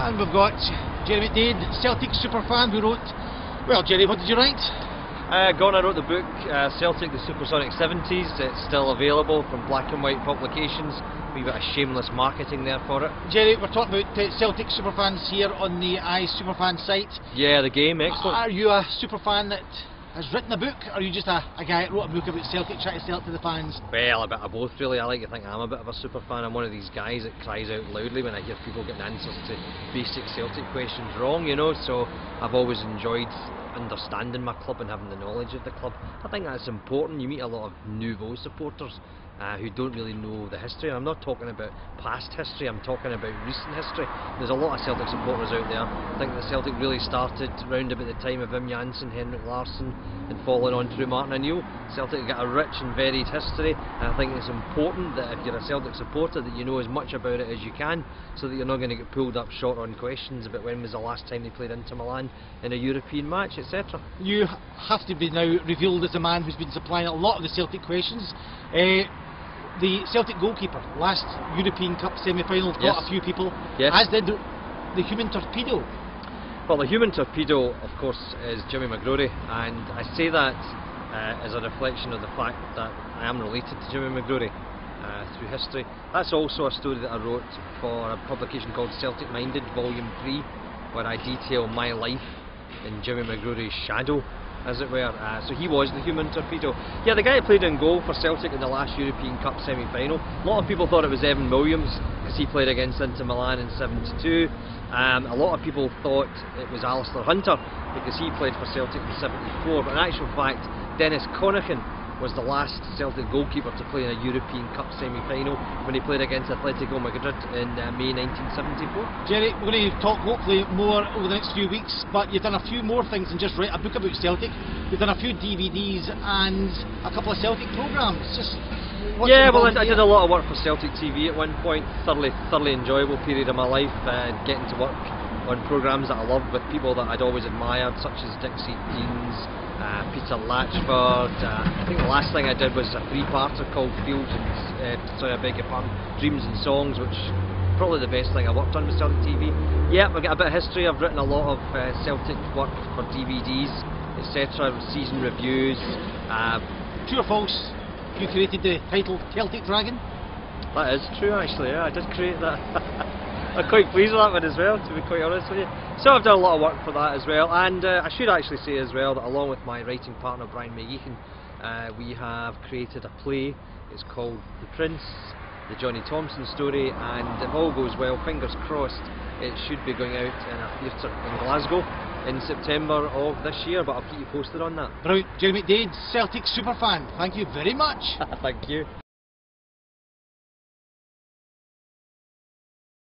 And we've got Gerry Mcdade, Celtic Superfan, who wrote... Well, Gerry, what did you write? I wrote the book, Celtic The Supersonic 70s. It's still available from Black and White Publications. We've got a shameless marketing there for it. Gerry, we're talking about Celtic Superfans here on the iSuperfan site. Yeah, the game, excellent. Are you a superfan that has written a book, or are you just a guy that wrote a book about Celtic trying to sell it to the fans? Well, a bit of both really. I like to think I'm a bit of a superfan. I'm one of these guys that cries out loudly when I hear people getting answers to basic Celtic questions wrong, you know, so I've always enjoyed understanding my club and having the knowledge of the club. I think that's important. You meet a lot of nouveau supporters who don't really know the history, and I'm not talking about past history, I'm talking about recent history. There's a lot of Celtic supporters out there. I think that Celtic really started round about the time of Wim Jansen, Henrik Larsson, and following on through Martin O'Neill. Celtic got a rich and varied history, and I think it's important that if you're a Celtic supporter that you know as much about it as you can, so that you're not going to get pulled up short on questions about when was the last time they played Inter Milan in a European match, etc. You have to be now revealed as the man who's been supplying a lot of the Celtic questions. The Celtic goalkeeper, last European Cup semi-final, got a few people, as did the human torpedo. Well, the human torpedo, of course, is Jimmy McGrory, and I say that as a reflection of the fact that I am related to Jimmy McGrory through history. That's also a story that I wrote for a publication called Celtic Minded, Volume 3, where I detail my life in Jimmy McGrory's shadow, as it were. So he was the human torpedo. Yeah, the guy who played in goal for Celtic in the last European Cup semi-final. A lot of people thought it was Evan Williams because he played against Inter Milan in '72. A lot of people thought it was Alistair Hunter because he played for Celtic in '74. But in actual fact, Dennis Conaghan was the last Celtic goalkeeper to play in a European Cup semi-final when he played against Atletico Madrid in May 1974. Gerry, we're going to talk hopefully more over the next few weeks, but you've done a few more things than just write a book about Celtic. You've done a few DVDs and a couple of Celtic programmes. Yeah, well, I did a lot of work for Celtic TV at one point. Thoroughly enjoyable period of my life, getting to work on programmes that I loved with people that I'd always admired, such as Dixie Deans, Peter Latchford. I think the last thing I did was a three-parter called Dreams and Songs, which is probably the best thing I worked on with Celtic TV. Yeah, I've got a bit of history. I've written a lot of Celtic work for DVDs, etc., season reviews. True or false, you created the title Celtic Dragon? That is true, actually. Yeah, I did create that. I'm quite pleased with that one as well, to be quite honest with you. So I've done a lot of work for that as well, and I should actually say as well that along with my writing partner Brian McGeechan, we have created a play. It's called The Prince, the John Thompson story, and if all goes well, fingers crossed, it should be going out in a theatre in Glasgow in September of this year, but I'll keep you posted on that. Brilliant. Gerry Mcdade, Celtic Superfan, thank you very much. Thank you.